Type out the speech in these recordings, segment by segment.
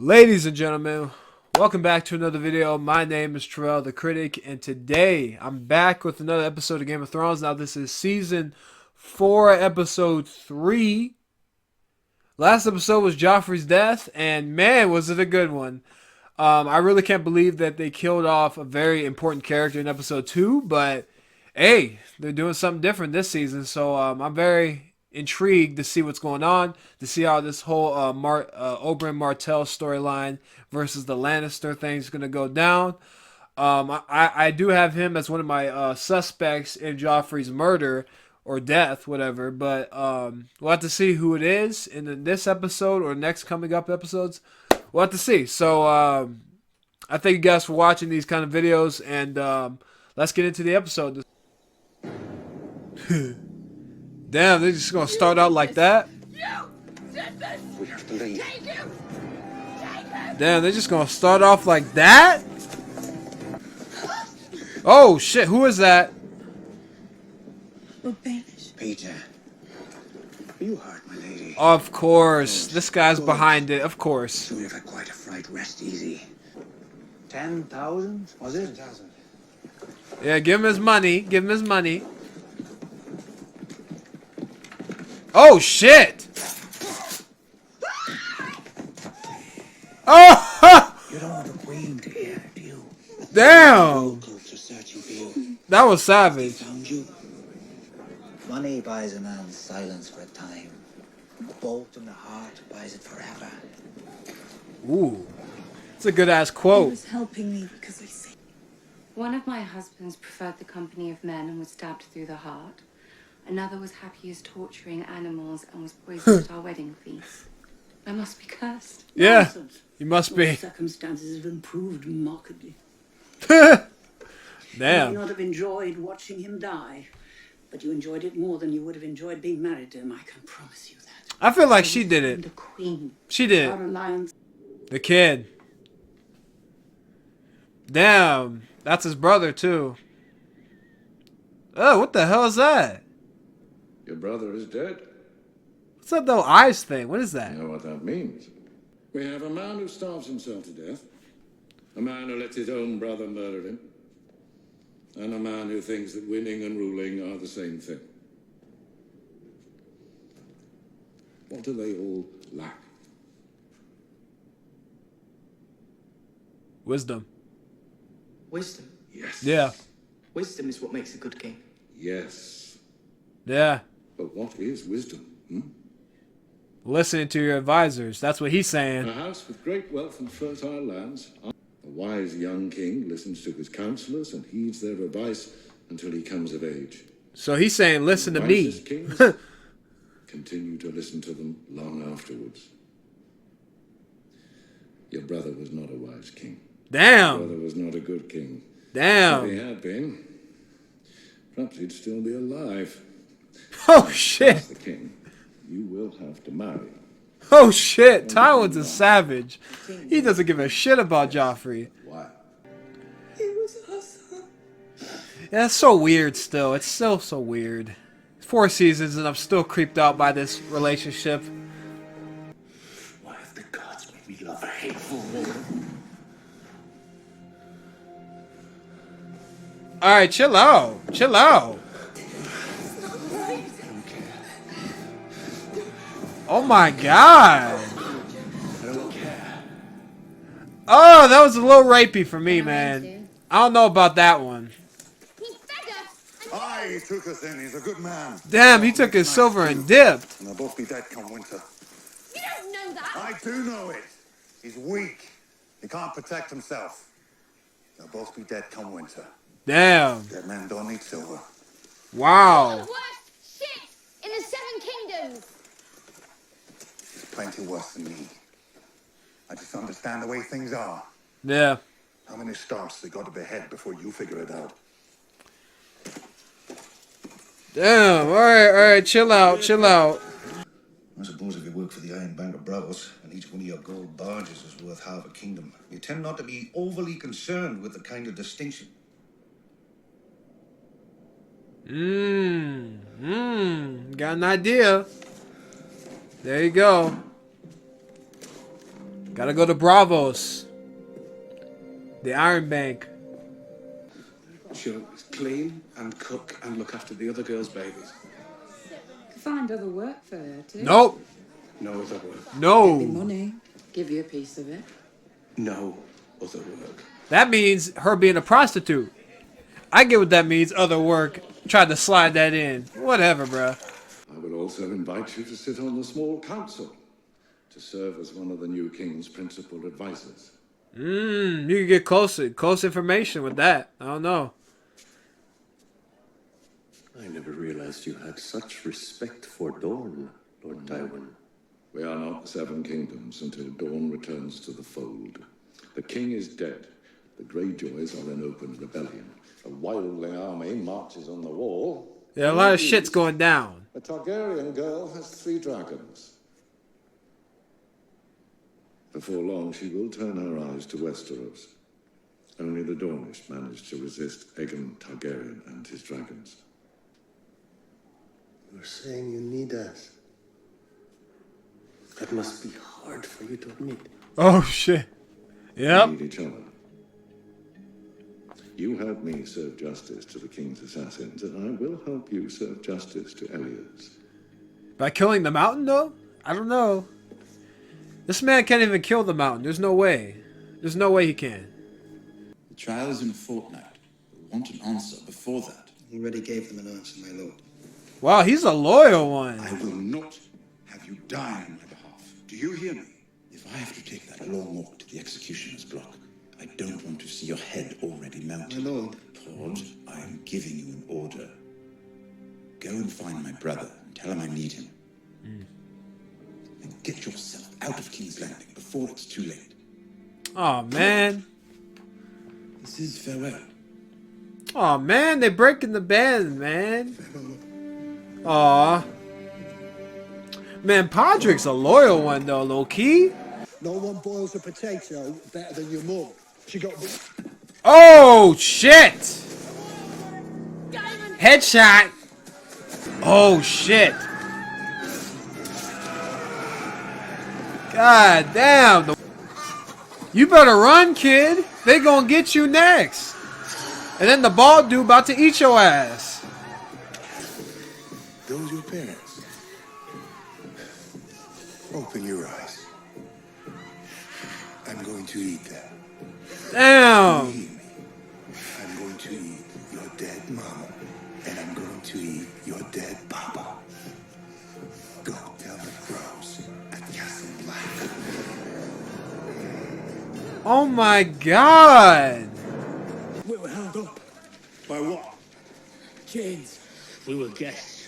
Ladies and gentlemen, welcome back to another video. My name is Terrell the Critic, and today I'm back with another episode of Game of Thrones. Now this is Season 4, Episode 3. Last episode was Joffrey's death, and man, was it a good one. I really can't believe that they killed off a very important character in Episode 2, but hey, they're doing something different this season, so I'm very intrigued to see what's going on, to see how this whole Oberyn Martell storyline versus the Lannister thing is going to go down. I do have him as one of my suspects in Joffrey's murder or death, whatever, but we'll have to see who it is in this episode or next coming up episodes. We'll have to see. So I thank you guys for watching these kind of videos, and let's get into the episode. Damn, they're just gonna start out like that. We have to leave. Damn, they're just gonna start off like that? Oh shit, who is that? Peter, are you hurt, my lady? Of course, this guy's behind it, of course. You've had quite a fright. Rest easy. 10,000, was it? 10,000. Yeah, give him his money, give him his money. Oh shit! Oh! You don't want the Queen to hear, do you? Damn! Locals are searching for you. That was savage. Found you. Money buys a man's silence for a time. A bolt in the heart buys it forever. Ooh. It's a good ass He quote. was helping me because I said. One of my husbands preferred the company of men and was stabbed through the heart. Another was happy as torturing animals and was poisoned at our wedding feast. I must be cursed. Yeah, Nonsense. you must be. Circumstances have improved markedly. You may Damn. not have enjoyed watching him die, but you enjoyed it more than you would have enjoyed being married to him. I can promise you that. I feel like she did And it. the Queen. She did. Our alliance. The kid. Damn. That's his brother, too. Oh, what the hell is that? Your brother is dead. What's that little eyes thing? What is that? You know what that means? We have a man who starves himself to death, a man who lets his own brother murder him, and a man who thinks that winning and ruling are the same thing. What do they all lack? Wisdom. Wisdom. Yes. Yeah. Wisdom is what makes a good king. Yes. Yeah. But what is wisdom? Listening to your advisors. That's what he's saying. A house with great wealth and fertile lands. A wise young king listens to his counselors and heeds their advice until he comes of age. So he's saying, listen to Wisest me. kings continue to listen to them long afterwards. Your brother was not a wise king. Your Damn. brother was not a good king. If he Damn. had been, perhaps he'd still be alive. Oh, shit. As the king, you will have to marry. Oh, shit. Tywin's a savage. He doesn't give a shit about Joffrey. Why? He was awesome. Yeah, it's so weird still. It's still so weird. 4 seasons and I'm still creeped out by this relationship. Why have the gods made me love a hateful woman? Alright, chill out. Chill out. Oh my god. I don't care. Oh, that was a little rapey for me, man. I don't know about that one. Aye, he took us in. He's a good man. Damn, he took his silver and dipped. And they'll both be dead come winter. You don't know that. I do know it. He's weak. He can't protect himself. They'll both be dead come winter. Damn. Dead men don't need silver. Wow. The worst shit in the Seven Kingdoms. He's plenty worse than me. I just understand the way things are. Yeah. How many Starks they got to behead before you figure it out? Damn. Alright, chill out, chill out. I suppose if you work for the Iron Bank of Bravos, and each one of your gold barges is worth half a kingdom, you tend not to be overly concerned with the kind of distinction. Got an idea. There you go. Gotta go to Bravos. The Iron Bank. She'll clean and cook and look after the other girls' babies. Find other work for her, too. Nope. No other work. No. Give me money. Give you a piece of it. No other work. That means her being a prostitute. I get what that means, other work. Tried to slide that in. Whatever, bruh. I will also invite you to sit on the small council to serve as one of the new king's principal advisors. You can get close information with that. I don't know. I never realized you had such respect for Dorne, Lord Tywin. We are not the Seven Kingdoms until Dawn returns to the fold. The king is dead. The Greyjoys are in open rebellion. A wildling army marches on the wall. Yeah, a lot of shit's going down. A Targaryen girl has 3 dragons. Before long, she will turn her eyes to Westeros. Only the Dornish managed to resist Aegon Targaryen and his dragons. You're saying you need us. That must be hard for you to admit. Oh, shit. Yep. We need each other. You help me serve justice to the king's assassins, and I will help you serve justice to Elliott's. By killing the mountain, though? I don't know. This man can't even kill the mountain. There's no way. There's no way he can. The trial is in a fortnight. We want an answer before that. Already gave them an answer, my lord. Wow, he's a loyal one. I will not have you die on my behalf. Do you hear me? If I have to take that long walk to the executioner's block, I don't want to see your head already melted. My lord. Lord, I am giving you an order. Go and find my brother and tell him I need him. And get yourself out of King's Landing before it's too late. Oh man. This is farewell. Oh man, they breaking the band, man. Aw. Man, Podrick's a loyal one though, low key. No one boils a potato better than your mum. She got. Oh shit! Headshot! Oh shit! God damn! You better run, kid. They gonna get you next. And then the bald dude about to eat your ass. Those your parents. Open your eyes. I'm going to eat them. Damn. I'm going to eat your dead mama, and I'm going to eat your dead papa. Go tell the crows at Castle Black. Oh my god. We were held up. By what? Chains. We were guests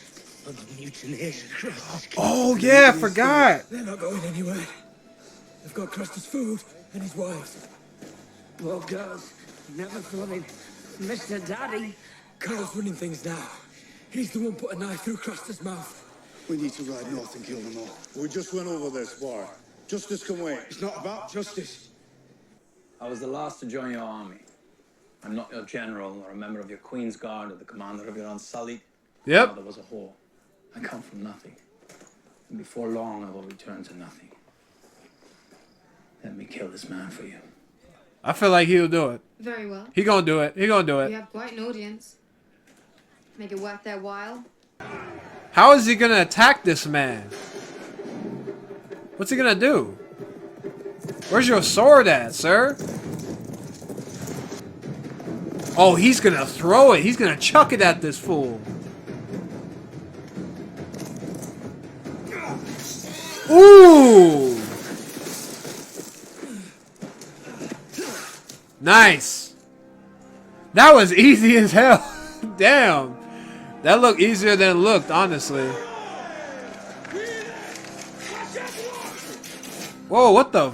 of the mutineers across. Oh yeah, I forgot. They're not going anywhere. They've got Craster's food and his wives. Poor girls. Never thought he'd miss their daddy. Carl's running things now. He's the one put a knife through Craster's mouth. We need to ride north and kill them all. We just went over this, Bar. Justice can wait. It's not about justice. I was the last to join your army. I'm not your general or a member of your Queen's Guard or the commander of your Unsullied. Yep. My mother was a whore. I come from nothing. And before long, I will return to nothing. Let me kill this man for you. I feel like he'll do it. Very well. He gonna do it. He gonna do it. You have quite an audience. Make it worth their while. How is he gonna attack this man? What's he gonna do? Where's your sword at, sir? Oh, he's gonna throw it. He's gonna chuck it at this fool. Ooh! Nice. That was easy as hell. Damn. That looked easier than it looked, honestly. Whoa, what the?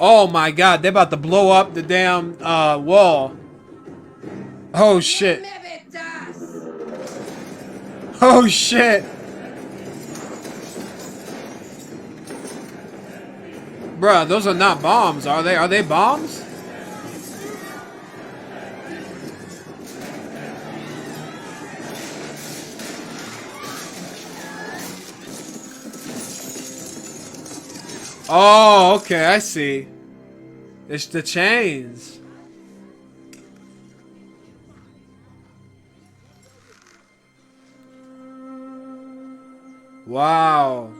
Oh my god, they're about to blow up the damn wall. Oh shit. Oh shit. Bruh, those are not bombs, are they? Are they bombs? Oh, okay, I see. It's the chains. Wow.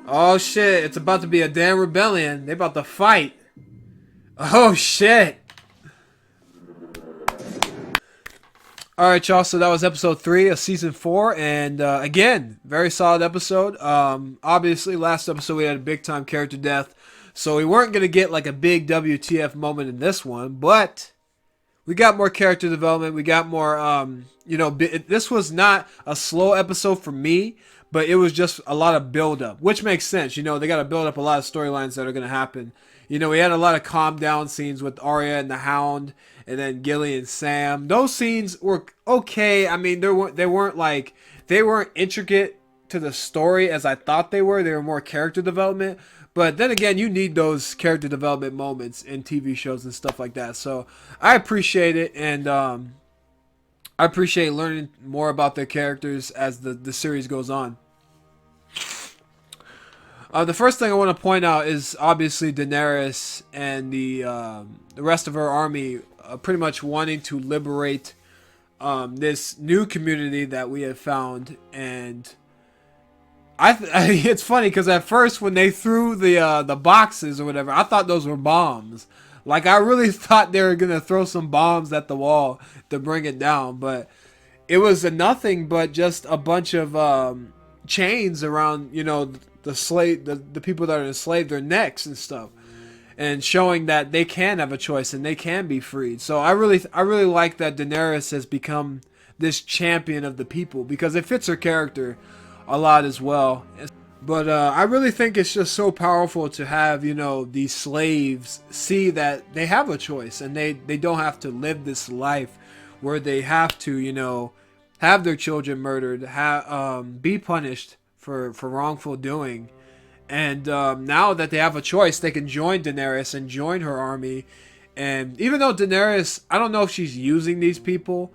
Oh shit, it's about to be a damn rebellion. They about to fight. Oh shit. Alright y'all, so that was episode 3 of season 4, and again, very solid episode. Obviously last episode we had a big time character death, so we weren't going to get like a big WTF moment in this one, but we got more character development, we got more, you know, this was not a slow episode for me, but it was just a lot of build up, which makes sense. You know, they got to build up a lot of storylines that are going to happen. You know, we had a lot of calm down scenes with Arya and the Hound, and then Gilly and Sam. Those scenes were okay. I mean, they weren't intricate to the story as I thought they were. They were more character development. But then again, you need those character development moments in TV shows and stuff like that. So I appreciate it, and I appreciate learning more about their characters as the series goes on. The first thing I want to point out is obviously Daenerys and the rest of her army pretty much wanting to liberate this new community that we have found. And it's funny because at first when they threw the boxes or whatever, I thought those were bombs. Like, I really thought they were gonna throw some bombs at the wall to bring it down, but it was nothing but just a bunch of chains around, you know, the people that are enslaved, their necks and stuff, and showing that they can have a choice and they can be freed. So I really like that Daenerys has become this champion of the people, because it fits her character a lot as well. But I really think it's just so powerful to have, you know, these slaves see that they have a choice and they don't have to live this life where they have to, you know, have their children murdered, be punished for wrongful doing. And now that they have a choice, they can join Daenerys and join her army. And even though Daenerys, I don't know if she's using these people.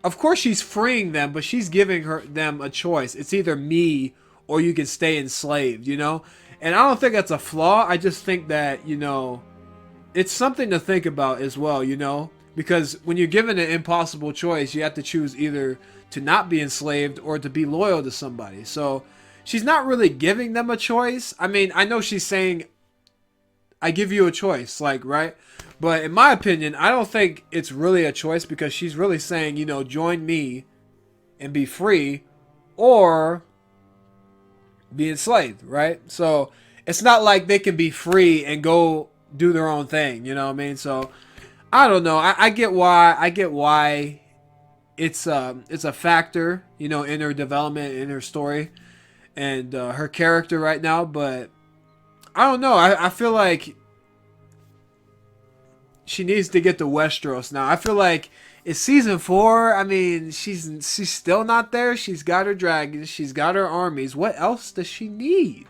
Of course she's freeing them, but she's giving them a choice. It's either me or you can stay enslaved, you know? And I don't think that's a flaw. I just think that, you know, it's something to think about as well, you know? Because when you're given an impossible choice, you have to choose either to not be enslaved or to be loyal to somebody. So she's not really giving them a choice. I mean, I know she's saying, I give you a choice, like, right? But in my opinion, I don't think it's really a choice, because she's really saying, you know, join me and be free, or be enslaved, right? So it's not like they can be free and go do their own thing, you know what I mean? So I don't know. I get why it's a factor, you know, in her development, in her story, and her character right now. But I don't know. I feel like she needs to get to Westeros now. I feel like it's season 4. I mean, she's still not there. She's got her dragons. She's got her armies. What else does she need?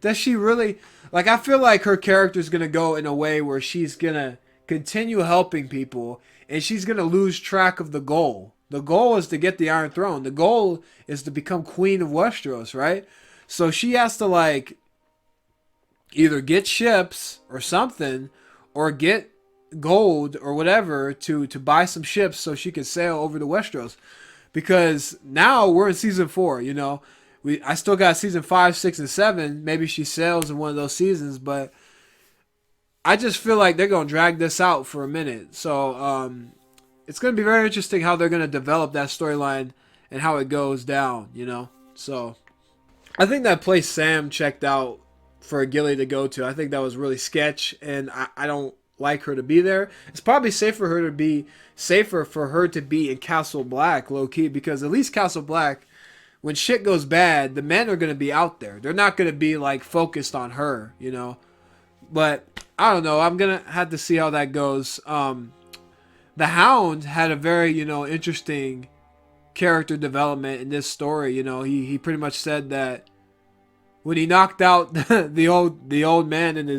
Does she really... Like, I feel like her character's going to go in a way where she's going to continue helping people, and she's going to lose track of the goal. The goal is to get the Iron Throne. The goal is to become Queen of Westeros, right? So she has to, like, either get ships or something, or get gold or whatever to buy some ships so she can sail over to Westeros. Because now we're in season 4, you know. I still got season 5, 6, and 7. Maybe she sails in one of those seasons, but I just feel like they're going to drag this out for a minute. So it's going to be very interesting how they're going to develop that storyline and how it goes down, you know. So I think that place Sam checked out for Gilly to go to, I think that was really sketch, and I don't like her to be there. It's probably safer for her to be in Castle Black, low key, because at least Castle Black when shit goes bad, the men are going to be out there. They're not going to be like focused on her, you know. But I don't know. I'm going to have to see how that goes. The Hound had a very, you know, interesting character development in this story. You know, he pretty much said that when he knocked out the old man and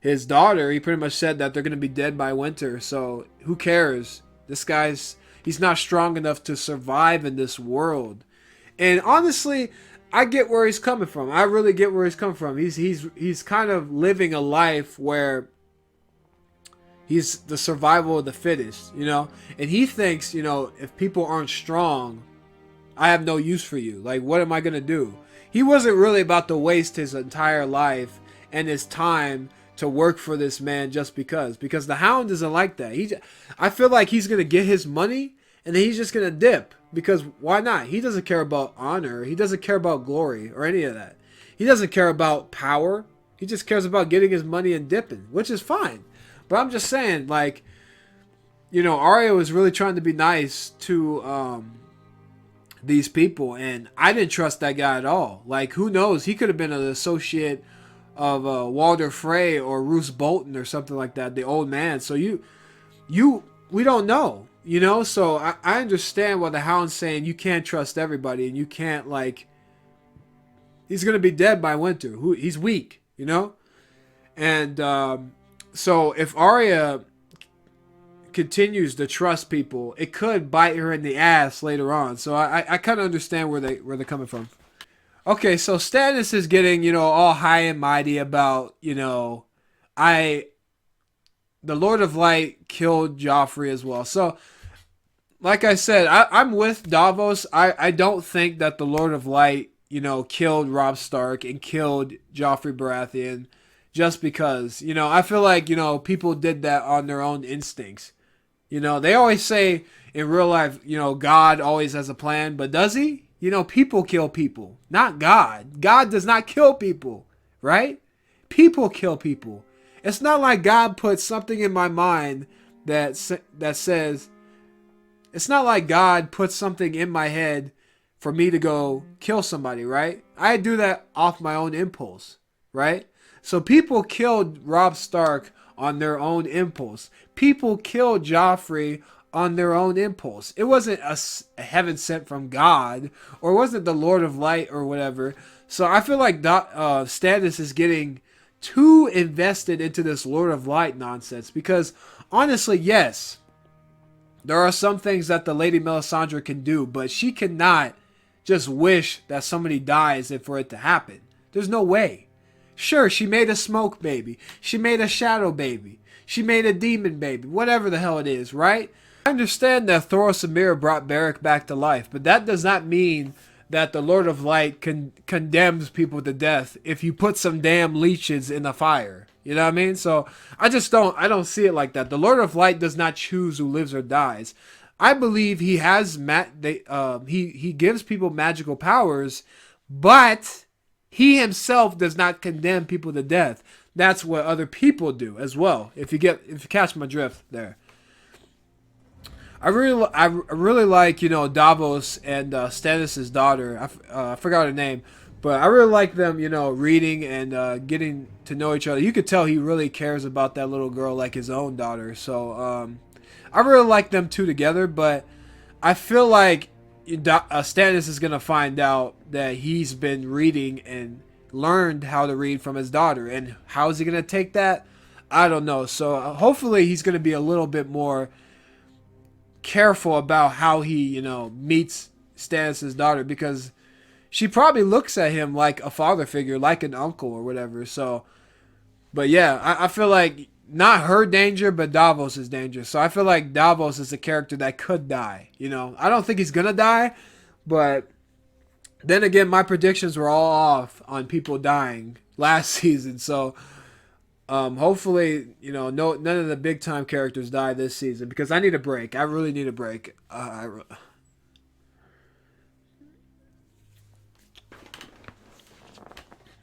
his daughter, he pretty much said that they're going to be dead by winter. So who cares? This he's not strong enough to survive in this world. And honestly, I get where he's coming from. I really get where he's coming from. He's kind of living a life where he's the survival of the fittest, you know? And he thinks, you know, if people aren't strong, I have no use for you. Like, what am I going to do? He wasn't really about to waste his entire life and his time to work for this man just because the Hound isn't like that. I feel like he's going to get his money and then he's just going to dip, because why not? He doesn't care about honor. He doesn't care about glory or any of that. He doesn't care about power. He just cares about getting his money and dipping, which is fine. But I'm just saying, like, you know, Arya was really trying to be nice to these people, and I didn't trust that guy at all. Like, who knows? He could have been an associate of Walder Frey or Roose Bolton or something like that, the old man. So we don't know, you know. So I understand what the Hound's saying. You can't trust everybody, and you can't, like, he's gonna be dead by winter. He's weak, you know. And so if Arya continues to trust people, it could bite her in the ass later on. So I kind of understand where they're coming from. Okay, so Stannis is getting, you know, all high and mighty about, you know, the Lord of Light killed Joffrey as well. So, like I said, I'm with Davos. I don't think that the Lord of Light, you know, killed Robb Stark and killed Joffrey Baratheon just because. You know, I feel like, you know, people did that on their own instincts. You know, they always say in real life, you know, God always has a plan, but does he? You know, people kill people, not God. God does not kill people, right? People kill people. It's not like God put something in my mind that says, it's not like God put something in my head for me to go kill somebody, right? I do that off my own impulse, right? So people killed Robb Stark on their own impulse. People killed Joffrey on their own impulse. It wasn't a heaven sent from God, or it wasn't the Lord of Light or whatever. So I feel like Stannis is getting too invested into this Lord of Light nonsense, because honestly, yes, there are some things that the Lady Melisandre can do, but she cannot just wish that somebody dies and for it to happen. There's no way. Sure, she made a smoke baby. She made a shadow baby. She made a demon baby. Whatever the hell it is, right? I understand that Thoros of Myr brought Beric back to life, but that does not mean that the Lord of Light condemns people to death if you put some damn leeches in the fire. You know what I mean? So I don't see it like that. The Lord of Light does not choose who lives or dies. I believe he has he gives people magical powers, but he himself does not condemn people to death. That's what other people do as well. If you catch my drift there. I really like, you know, Davos and Stannis' daughter. I forgot her name, but I really like them, you know, reading and getting to know each other. You could tell he really cares about that little girl like his own daughter. So I really like them two together, but I feel like Stannis is gonna find out that he's been reading and learned how to read from his daughter, and how is he gonna take that? I don't know. So hopefully he's gonna be a little bit more careful about how he, you know, meets Stannis' daughter, because she probably looks at him like a father figure, like an uncle or whatever. So, but yeah, I feel like not her danger, but Davos' danger. So I feel like Davos is a character that could die. You know, I don't think he's gonna die, but then again, my predictions were all off on people dying last season. So hopefully, you know, none of the big time characters die this season, because I need a break. I really need a break.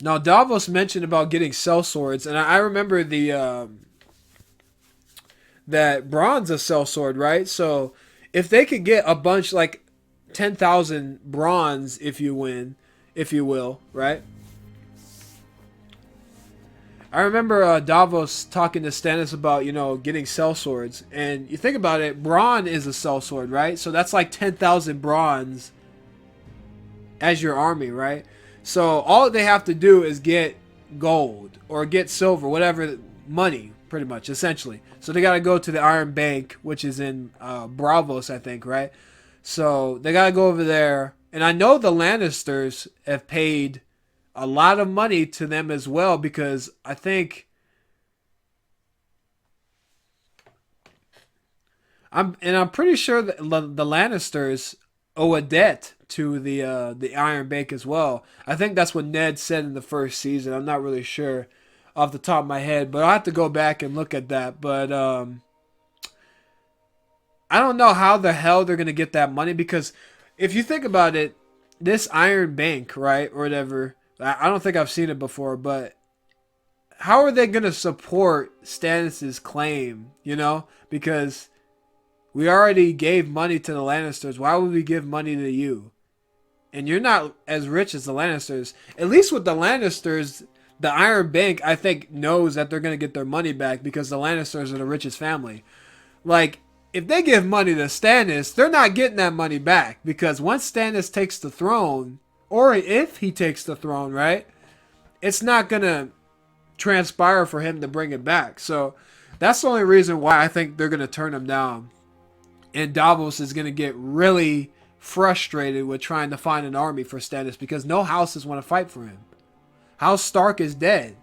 Now, Davos mentioned about getting sellswords, and I remember that Bronn's a sellsword, right? So if they could get a bunch, like, 10,000 bronze if you win, if you will, right? I remember Davos talking to Stannis about, you know, getting sellswords. And you think about it, brawn is a sellsword, right? So that's like 10,000 bronze as your army, right? So all they have to do is get gold or get silver, whatever, money, pretty much, essentially. So they got to go to the Iron Bank, which is in Bravos, I think, right? So they got to go over there. And I know the Lannisters have paid a lot of money to them as well, because I think I'm pretty sure that the Lannisters owe a debt to the Iron Bank as well. I think that's what Ned said in the first season. I'm not really sure off the top of my head, but I'll have to go back and look at that. But I don't know how the hell they're gonna get that money, because if you think about it, this Iron Bank, right, or whatever, I don't think I've seen it before, but how are they gonna support Stannis' claim, you know? Because we already gave money to the Lannisters. Why would we give money to you? And you're not as rich as the Lannisters. At least with the Lannisters, the Iron Bank, I think, knows that they're gonna get their money back, because the Lannisters are the richest family. Like, if they give money to Stannis, they're not getting that money back, because once Stannis takes the throne, or if he takes the throne, right, it's not going to transpire for him to bring it back. So that's the only reason why I think they're going to turn him down. And Davos is going to get really frustrated with trying to find an army for Stannis, because no houses want to fight for him. House Stark is dead,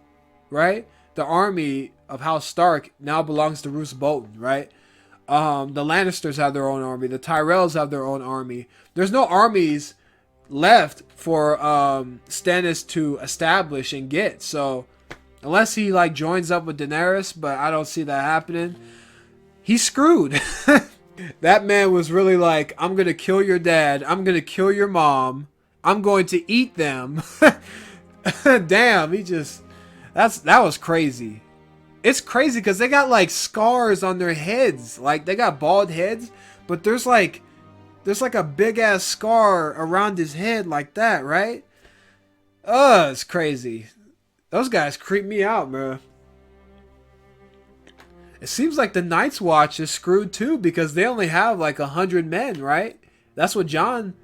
right? The army of House Stark now belongs to Roose Bolton, right? The Lannisters have their own army. The Tyrells have their own army. There's no armies left for Stannis to establish and get. So unless he like joins up with Daenerys, but I don't see that happening, he's screwed. That man was really like, I'm gonna kill your dad, I'm gonna kill your mom, I'm going to eat them. Damn, that was crazy. It's crazy because they got like scars on their heads. Like they got bald heads, but there's like a big ass scar around his head like that, right? It's crazy. Those guys creep me out, bro. It seems like the Night's Watch is screwed too, because they only have like 100 men, right? That's what Jon.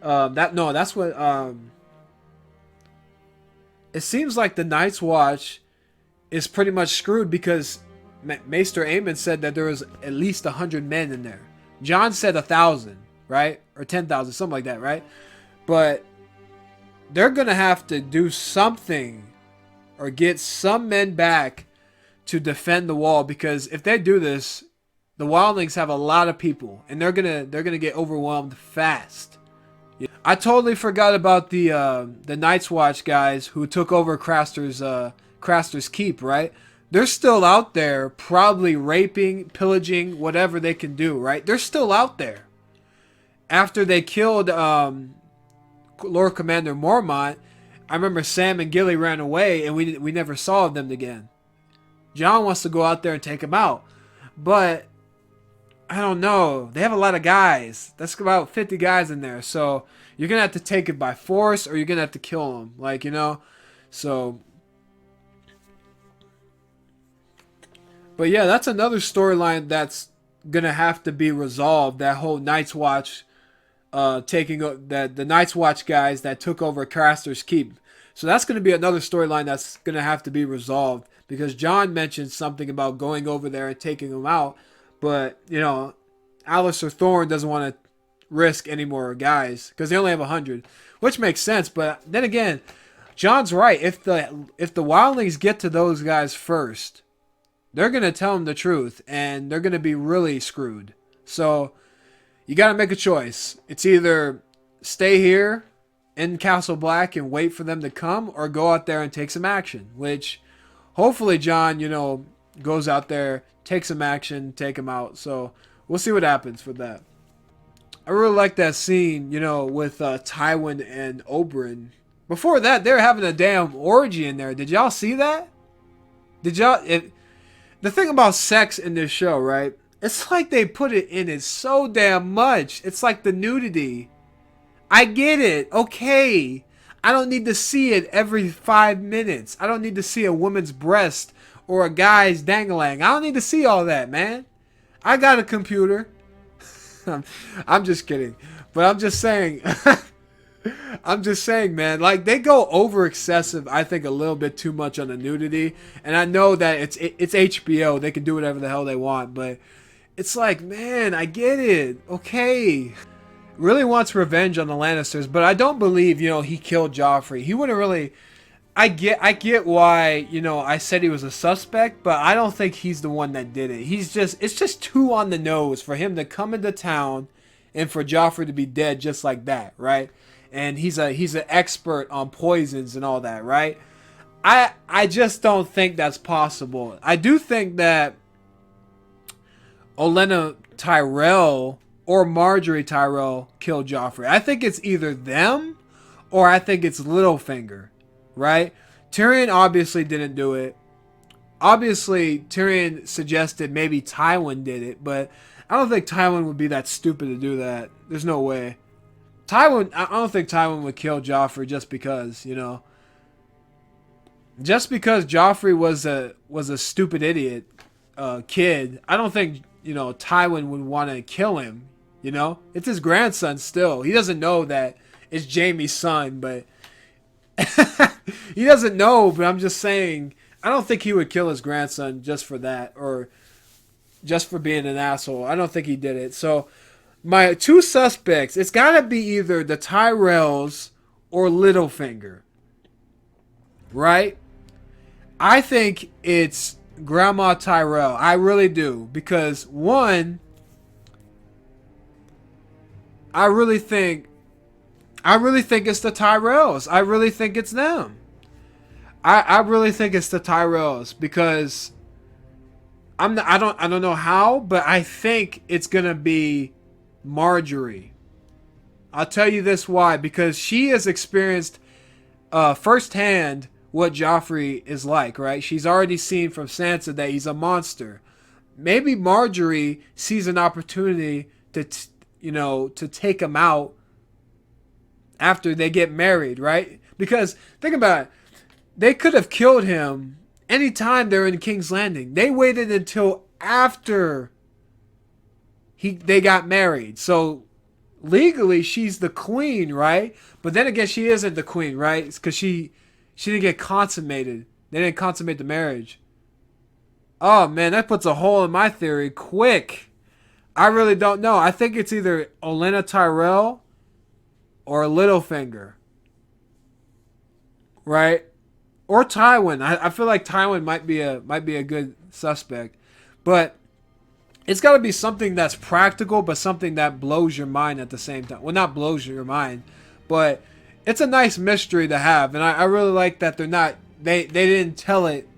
That's what. It seems like the Night's Watch is pretty much screwed, because Maester Aemon said that there was at least 100 men in there. Jon said 1,000, right? Or 10,000, something like that, right? But they're going to have to do something or get some men back to defend the wall, because if they do this, the Wildlings have a lot of people, and they're going to get overwhelmed fast. I totally forgot about the Night's Watch guys who took over Craster's Keep, right? They're still out there, probably raping, pillaging, whatever they can do, right? They're still out there. After they killed Lord Commander Mormont, I remember Sam and Gilly ran away, and we never saw them again. Jon wants to go out there and take them out, but I don't know. They have a lot of guys. That's about 50 guys in there, so you're gonna have to take it by force, or you're gonna have to kill them, like, you know. So. But yeah, that's another storyline that's gonna have to be resolved. That whole Night's Watch, the Night's Watch guys that took over Craster's Keep. So that's gonna be another storyline that's gonna have to be resolved, because Jon mentioned something about going over there and taking them out, but you know, Alistair Thorne doesn't want to risk any more guys because they only have 100, which makes sense. But then again, Jon's right. If the Wildlings get to those guys first, they're going to tell them the truth, and they're going to be really screwed. So you got to make a choice. It's either stay here in Castle Black and wait for them to come, or go out there and take some action, which hopefully Jon, you know, goes out there, takes some action, take them out. So we'll see what happens with that. I really like that scene, you know, with Tywin and Oberyn. Before that, they were having a damn orgy in there. Did y'all see that? Did y'all... The thing about sex in this show, right? It's like they put it in it so damn much. It's like the nudity I get it. Okay. I don't need to see it every 5 minutes. I don't need to see a woman's breast or a guy's dangling. I don't need to see all that, man. I got a computer. I'm just kidding. But I'm just saying. I'm just saying, man. Like, they go over excessive, I think, a little bit too much on the nudity. And I know that it's HBO. They can do whatever the hell they want. But it's like, man, I get it. Okay. Really wants revenge on the Lannisters, but I don't believe, he killed Joffrey. He wouldn't really. I get why, I said he was a suspect, but I don't think he's the one that did it. It's just too on the nose for him to come into town and for Joffrey to be dead just like that, right? And he's an expert on poisons and all that, right? I just don't think that's possible. I do think that Olenna Tyrell or Marjorie Tyrell killed Joffrey. I think it's either them or I think it's Littlefinger, right? Tyrion obviously didn't do it. Obviously, Tyrion suggested maybe Tywin did it, but I don't think Tywin would be that stupid to do that. There's no way. I don't think Tywin would kill Joffrey just because, Just because Joffrey was a stupid idiot kid, I don't think, Tywin would want to kill him. It's his grandson still. He doesn't know that it's Jaime's son, but he doesn't know. But I'm just saying, I don't think he would kill his grandson just for that or just for being an asshole. I don't think he did it. So my two suspects, it's got to be either the Tyrells or Littlefinger, right? I think it's Grandma Tyrell. I really do, because one, I really think it's the Tyrells. I really think it's them. I really think it's the Tyrells because I don't know how, but I think it's gonna be Marjorie. I'll tell you this why, because she has experienced firsthand what Joffrey is like, right? She's already seen from Sansa that he's a monster. Maybe Marjorie sees an opportunity to take him out after they get married, right? Because think about it. They could have killed him anytime they're in King's Landing. They waited until after they got married. So legally she's the queen, right? But then again, she isn't the queen, right? It's because she didn't get consummated. They didn't consummate the marriage. Oh man, that puts a hole in my theory quick. I really don't know. I think it's either Olenna Tyrell or Littlefinger, right? Or Tywin. I feel like Tywin might be a good suspect, but it's got to be something that's practical, but something that blows your mind at the same time. Well, not blows your mind, but it's a nice mystery to have, and I really like that they didn't tell it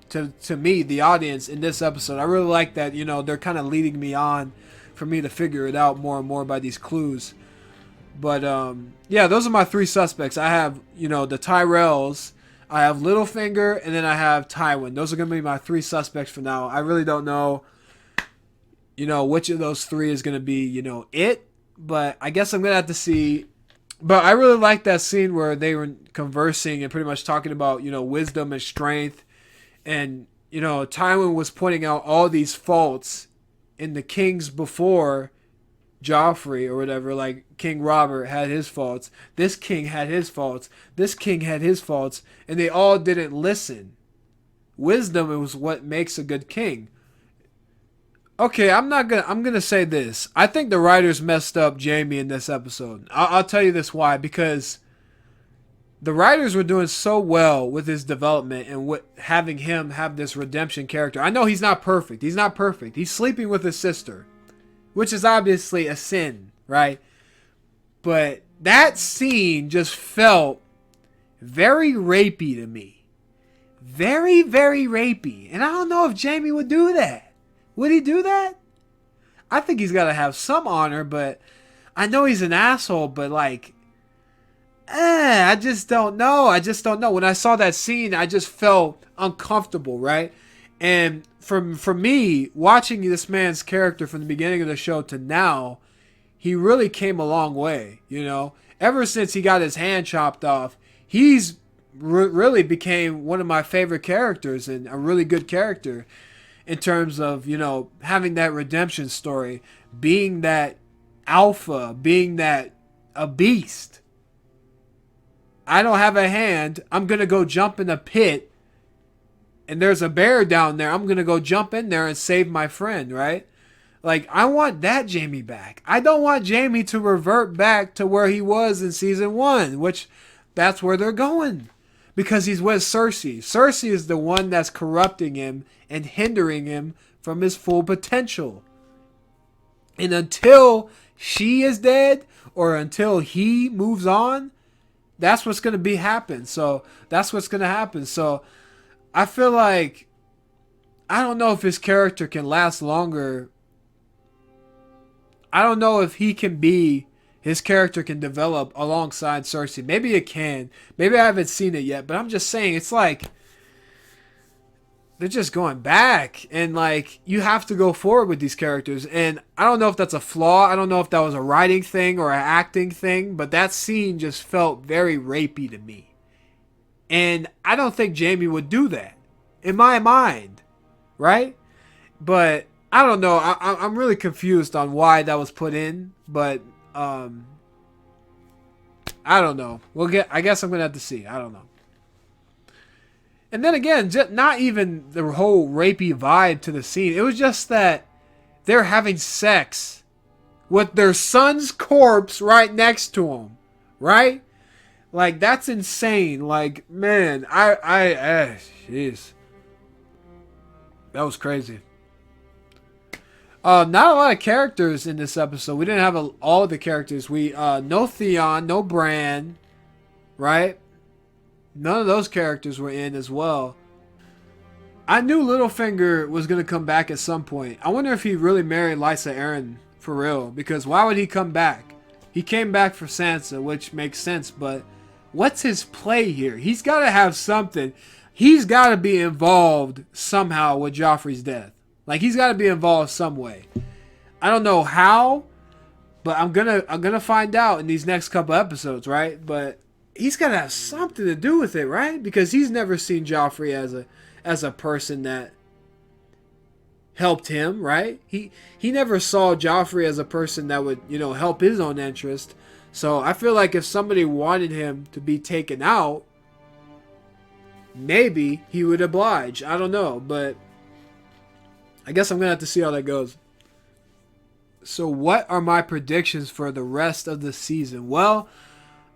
to me, the audience, in this episode. I really like that, they're kind of leading me on for me to figure it out more and more by these clues. But yeah, those are my three suspects. I have, the Tyrells, I have Littlefinger, and then I have Tywin. Those are going to be my three suspects for now. I really don't know, which of those three is going to be, it. But I guess I'm going to have to see. But I really like that scene where they were conversing and pretty much talking about, wisdom and strength. And, Tywin was pointing out all these faults in the kings before Joffrey or whatever. Like King Robert had his faults. This king had his faults. This king had his faults. And they all didn't listen. Wisdom was what makes a good king. Okay, I'm gonna say this. I think the writers messed up Jaime in this episode. I'll tell you this why. Because the writers were doing so well with his development and having him have this redemption character. I know he's not perfect. He's not perfect. He's sleeping with his sister, which is obviously a sin, right? But that scene just felt very rapey to me. Very, very rapey. And I don't know if Jaime would do that. Would he do that? I think he's got to have some honor, but I know he's an asshole, but I just don't know. When I saw that scene, I just felt uncomfortable, right? And for me, watching this man's character from the beginning of the show to now, he really came a long way, ever since he got his hand chopped off, he's really became one of my favorite characters and a really good character in terms of, you know, having that redemption story, being that alpha, being that a beast. I don't have a hand. I'm going to go jump in a pit and there's a bear down there. I'm going to go jump in there and save my friend, right? Like, I want that Jaime back. I don't want Jaime to revert back to where he was in season 1, which that's where they're going. Because he's with Cersei. Cersei is the one that's corrupting him and hindering him from his full potential. And until she is dead or until he moves on, that's what's going to happen. So that's what's going to happen. So I feel like, I don't know if his character can last longer. I don't know if his character can develop alongside Cersei. Maybe it can. Maybe I haven't seen it yet, but I'm just saying, it's like they're just going back, and like you have to go forward with these characters. And I don't know if that's a flaw. I don't know if that was a writing thing or an acting thing, but that scene just felt very rapey to me. And I don't think Jaime would do that in my mind, right? But I don't know. I'm really confused on why that was put in, but I don't know. I guess I'm gonna have to see. I don't know. And then again, just not even the whole rapey vibe to the scene. It was just that they're having sex with their son's corpse right next to them, right? Like, that's insane. Like, man, jeez, that was crazy. Not a lot of characters in this episode. We didn't have all the characters. No Theon, no Bran, right? None of those characters were in as well. I knew Littlefinger was going to come back at some point. I wonder if he really married Lysa Arryn for real. Because why would he come back? He came back for Sansa, which makes sense. But what's his play here? He's got to have something. He's got to be involved somehow with Joffrey's death. Like, he's got to be involved some way. I don't know how, but I'm gonna find out in these next couple episodes, right? But he's got to have something to do with it, right? Because he's never seen Joffrey as a person that helped him, right? He never saw Joffrey as a person that would, you know, help his own interest. So I feel like if somebody wanted him to be taken out, maybe he would oblige. I don't know, but I guess I'm going to have to see how that goes. So what are my predictions for the rest of the season? Well,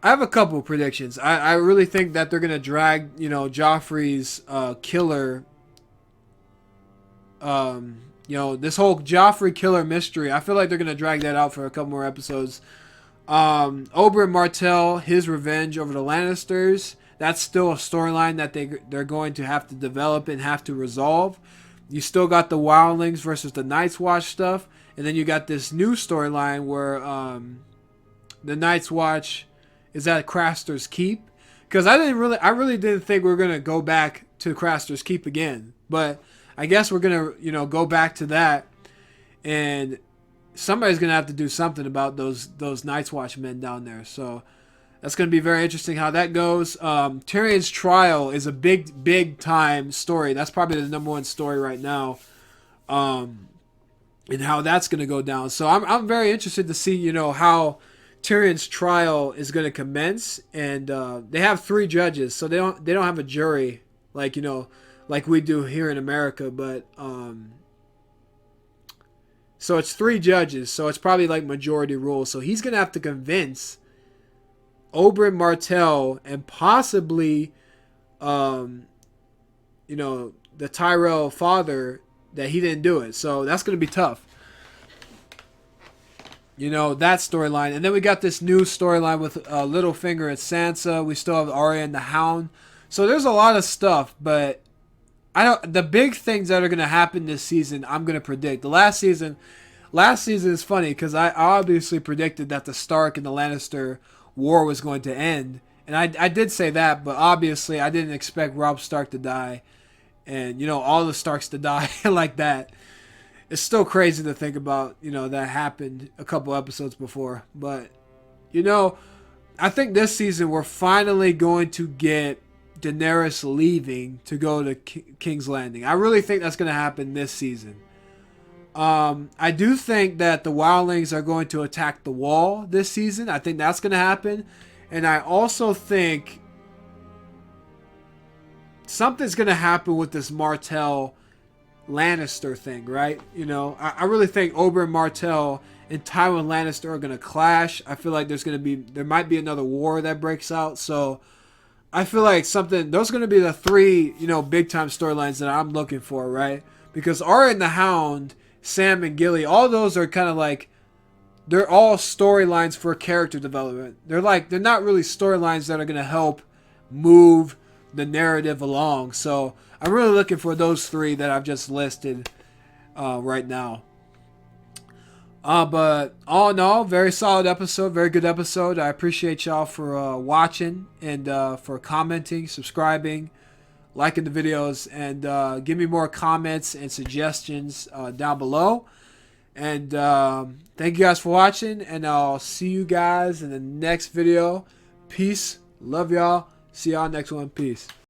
I have a couple predictions. I really think that they're going to drag, you know, Joffrey's killer, you know, this whole Joffrey killer mystery. I feel like they're going to drag that out for a couple more episodes. Oberyn Martell, his revenge over the Lannisters. That's still a storyline that they're going to have to develop and have to resolve. You still got the Wildlings versus the Night's Watch stuff. And then you got this new storyline where the Night's Watch is at Craster's Keep. Because I really didn't think we were going to go back to Craster's Keep again. But I guess we're going to, you know, go back to that. And somebody's going to have to do something about those Night's Watch men down there. So that's going to be very interesting how that goes. Tyrion's trial is a big time story. That's probably the number one story right now. And how that's going to go down. So I'm very interested to see, you know, how Tyrion's trial is going to commence. And they have 3 judges, so they don't have a jury like, you know, like we do here in America. But so it's 3 judges, so it's probably like majority rule. So he's going to have to convince Oberyn Martell and possibly, you know, the Tyrell father that he didn't do it. So that's going to be tough. You know, that storyline. And then we got this new storyline with Littlefinger and Sansa. We still have Arya and the Hound. So there's a lot of stuff, but the big things that are going to happen this season, I'm going to predict. Last season is funny because I obviously predicted that the Stark and the Lannister war was going to end. And I did say that, but obviously I didn't expect Robb Stark to die. And, you know, all the Starks to die like that. It's still crazy to think about, you know, that happened a couple episodes before. But, you know, I think this season we're finally going to get Daenerys leaving to go to King's Landing. I really think that's going to happen this season. I do think that the wildlings are going to attack the wall this season. I think that's going to happen. And I also think something's going to happen with this Martell Lannister thing, right? You know, I really think Oberyn Martell and Tywin Lannister are going to clash. I feel like there might be another war that breaks out. So I feel like those are going to be the three, you know, big time storylines that I'm looking for, right? Because Arya and the Hound, Sam and Gilly, all those are kind of like, they're all storylines for character development. They're not really storylines that are going to help move the narrative along. So I'm really looking for those three that I've just listed right now. But all in all, very solid episode, very good episode. I appreciate y'all for watching and for commenting, subscribing, liking the videos, and give me more comments and suggestions down below. And thank you guys for watching, and I'll see you guys in the next video. Peace. Love y'all. See y'all next one. Peace.